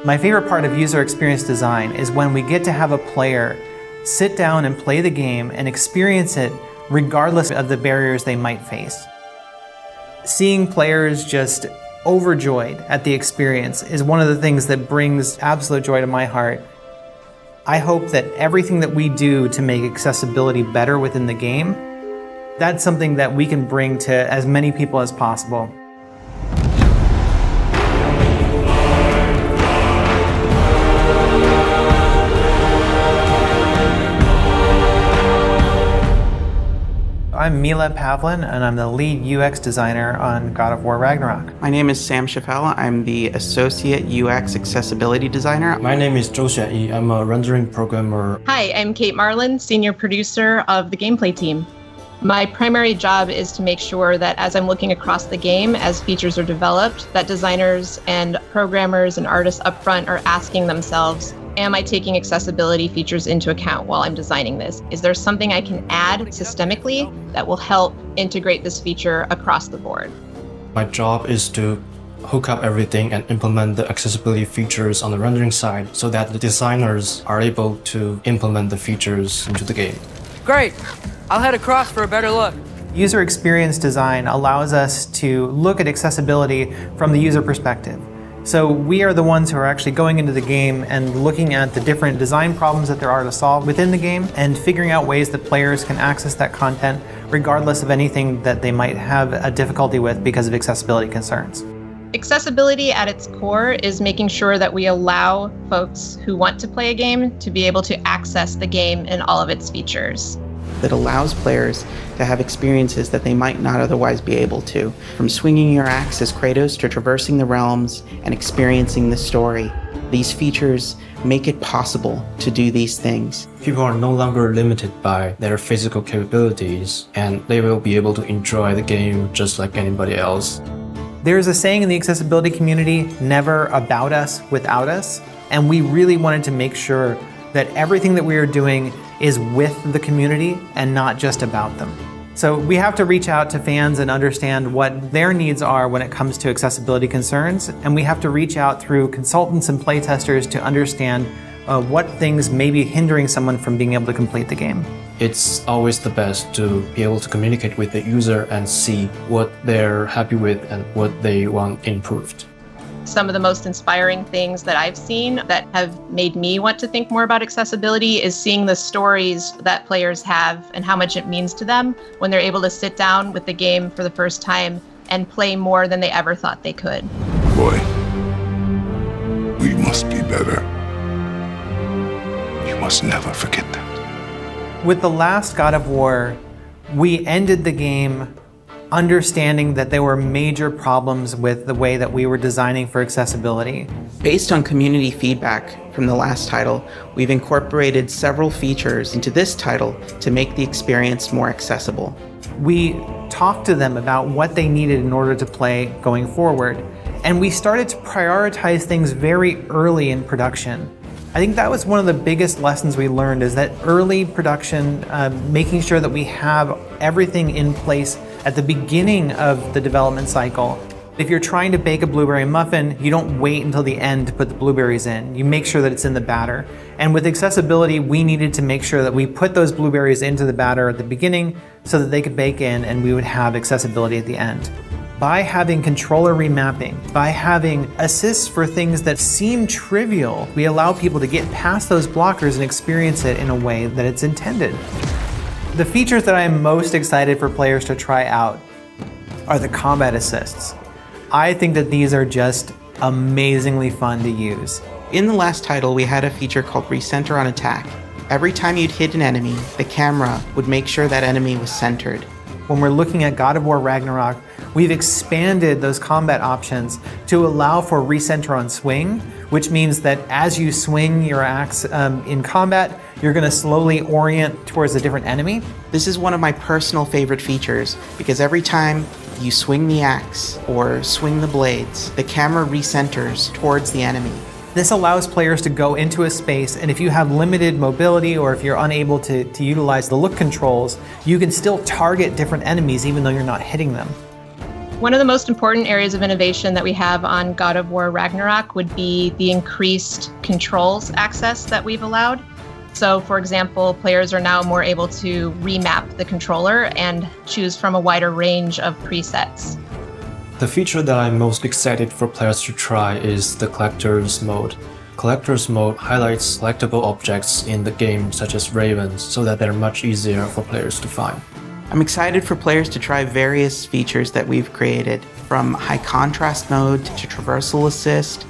My favorite part of user experience design is when we get to have a player sit down and play the game and experience it regardless of the barriers they might face. Seeing players just overjoyed at the experience is one of the things that brings absolute joy to my heart. I hope that everything that we do to make accessibility better within the game, that's something that we can bring to as many people as possible. I'm Mila Pavlin, and I'm the lead UX designer on God of War Ragnarök. My name is Sam Chaffel. I'm the associate UX accessibility designer. My name is Zhou Xiayi. I'm a rendering programmer. Hi, I'm Kate Marlin, senior producer of the gameplay team. My primary job is to make sure that as I'm looking across the game, as features are developed, that designers and programmers and artists up front are asking themselves, am I taking accessibility features into account while I'm designing this? Is there something I can add systemically that will help integrate this feature across the board? My job is to hook up everything and implement the accessibility features on the rendering side so that the designers are able to implement the features into the game. Great! I'll head across for a better look. User experience design allows us to look at accessibility from the user perspective. So we are the ones who are actually going into the game and looking at the different design problems that there are to solve within the game and figuring out ways that players can access that content regardless of anything that they might have a difficulty with because of accessibility concerns. Accessibility at its core is making sure that we allow folks who want to play a game to be able to access the game and all of its features. That allows players to have experiences that they might not otherwise be able to. From swinging your axe as Kratos to traversing the realms and experiencing the story. These features make it possible to do these things. People are no longer limited by their physical capabilities, and they will be able to enjoy the game just like anybody else. There's a saying in the accessibility community, never about us without us, and we really wanted to make sure that everything that we are doing is with the community and not just about them. So we have to reach out to fans and understand what their needs are when it comes to accessibility concerns, and we have to reach out through consultants and playtesters to understand what things may be hindering someone from being able to complete the game. It's always the best to be able to communicate with the user and see what they're happy with and what they want improved. Some of the most inspiring things that I've seen that have made me want to think more about accessibility is seeing the stories that players have and how much it means to them when they're able to sit down with the game for the first time and play more than they ever thought they could. Boy, we must be better. You must never forget that. With the last God of War, we ended the game understanding that there were major problems with the way that we were designing for accessibility. Based on community feedback from the last title, we've incorporated several features into this title to make the experience more accessible. We talked to them about what they needed in order to play going forward, and we started to prioritize things very early in production. I think that was one of the biggest lessons we learned, is that early production, making sure that we have everything in place at the beginning of the development cycle. If you're trying to bake a blueberry muffin, you don't wait until the end to put the blueberries in. You make sure that it's in the batter. And with accessibility, we needed to make sure that we put those blueberries into the batter at the beginning so that they could bake in and we would have accessibility at the end. By having controller remapping, by having assists for things that seem trivial, we allow people to get past those blockers and experience it in a way that it's intended. The features that I am most excited for players to try out are the combat assists. I think that these are just amazingly fun to use. In the last title, we had a feature called Recenter on Attack. Every time you'd hit an enemy, the camera would make sure that enemy was centered. When we're looking at God of War Ragnarök, we've expanded those combat options to allow for recenter on swing, which means that as you swing your axe in combat, you're going to slowly orient towards a different enemy. This is one of my personal favorite features because every time you swing the axe or swing the blades, the camera recenters towards the enemy. This allows players to go into a space, and if you have limited mobility or if you're unable to utilize the look controls, you can still target different enemies even though you're not hitting them. One of the most important areas of innovation that we have on God of War Ragnarök would be the increased controls access that we've allowed. So, for example, players are now more able to remap the controller and choose from a wider range of presets. The feature that I'm most excited for players to try is the Collector's Mode. Collector's Mode highlights collectible objects in the game, such as ravens, so that they're much easier for players to find. I'm excited for players to try various features that we've created, from high contrast mode to traversal assist,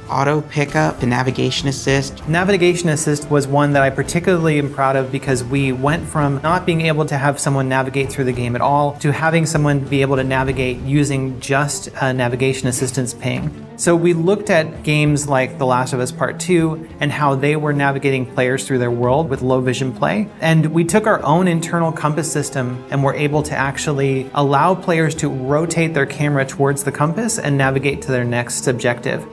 auto pickup to navigation assist. Navigation assist was one that I particularly am proud of because we went from not being able to have someone navigate through the game at all to having someone be able to navigate using just a navigation assistance ping. So we looked at games like The Last of Us Part 2 and how they were navigating players through their world with low vision play. And we took our own internal compass system and were able to actually allow players to rotate their camera towards the compass and navigate to their next objective.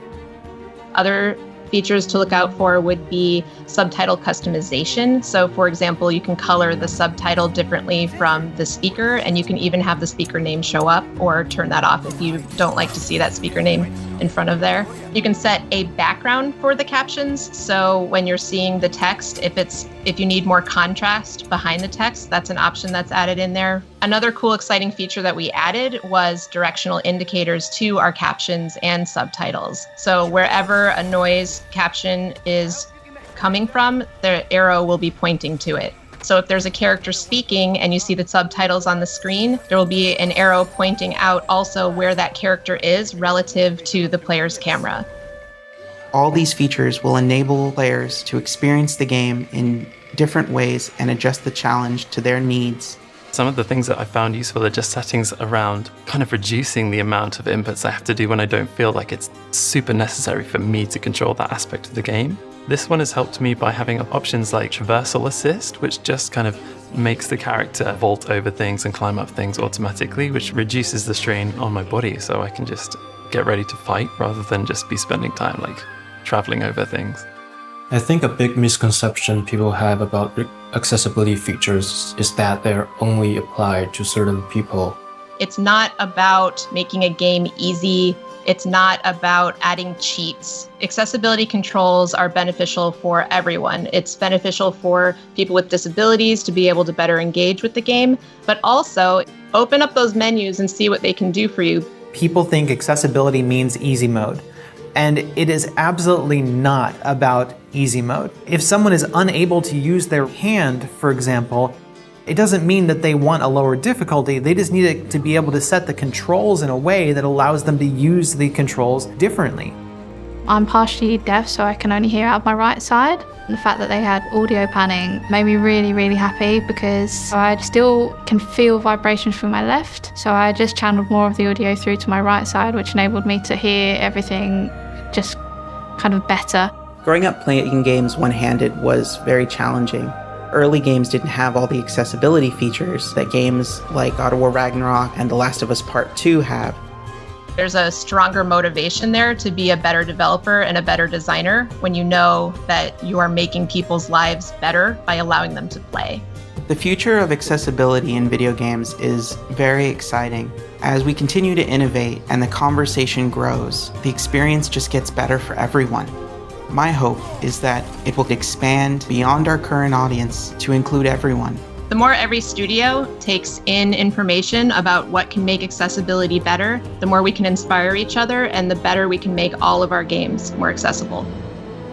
Other features to look out for would be subtitle customization. So, for example, you can color the subtitle differently from the speaker, and you can even have the speaker name show up or turn that off if you don't like to see that speaker name in front of there. You can set a background for the captions. So when you're seeing the text, if you need more contrast behind the text, that's an option that's added in there. Another cool, exciting feature that we added was directional indicators to our captions and subtitles. So wherever a noise caption is coming from, the arrow will be pointing to it. So if there's a character speaking and you see the subtitles on the screen, there will be an arrow pointing out also where that character is relative to the player's camera. All these features will enable players to experience the game in different ways and adjust the challenge to their needs. Some of the things that I found useful are just settings around kind of reducing the amount of inputs I have to do when I don't feel like it's super necessary for me to control that aspect of the game. This one has helped me by having options like traversal assist, which just kind of makes the character vault over things and climb up things automatically, which reduces the strain on my body so I can just get ready to fight rather than just be spending time like traveling over things. I think a big misconception people have about accessibility features is that they're only applied to certain people. It's not about making a game easy. It's not about adding cheats. Accessibility controls are beneficial for everyone. It's beneficial for people with disabilities to be able to better engage with the game, but also open up those menus and see what they can do for you. People think accessibility means easy mode, and it is absolutely not about easy mode. If someone is unable to use their hand, for example, it doesn't mean that they want a lower difficulty. They just need to be able to set the controls in a way that allows them to use the controls differently. I'm partially deaf, so I can only hear out of my right side. And the fact that they had audio panning made me really, really happy because I still can feel vibrations from my left. So I just channeled more of the audio through to my right side, which enabled me to hear everything just kind of better. Growing up playing games one-handed was very challenging. Early games didn't have all the accessibility features that games like God of War Ragnarök and The Last of Us Part 2 have. There's a stronger motivation there to be a better developer and a better designer when you know that you are making people's lives better by allowing them to play. The future of accessibility in video games is very exciting. As we continue to innovate and the conversation grows, the experience just gets better for everyone. My hope is that it will expand beyond our current audience to include everyone. The more every studio takes in information about what can make accessibility better, the more we can inspire each other and the better we can make all of our games more accessible.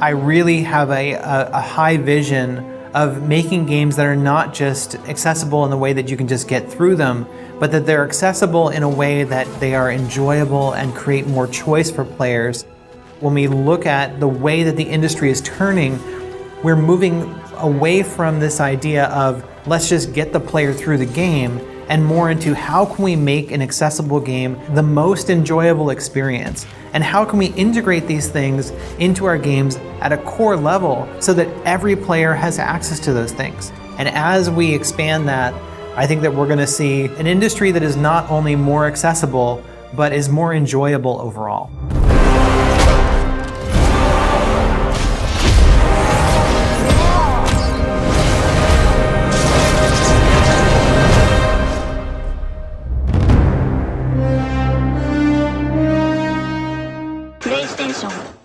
I really have a high vision of making games that are not just accessible in the way that you can just get through them, but that they're accessible in a way that they are enjoyable and create more choice for players. When we look at the way that the industry is turning, we're moving away from this idea of let's just get the player through the game and more into how can we make an accessible game the most enjoyable experience, and how can we integrate these things into our games at a core level so that every player has access to those things. And as we expand that, I think that we're going to see an industry that is not only more accessible, but is more enjoyable overall. プレイステーション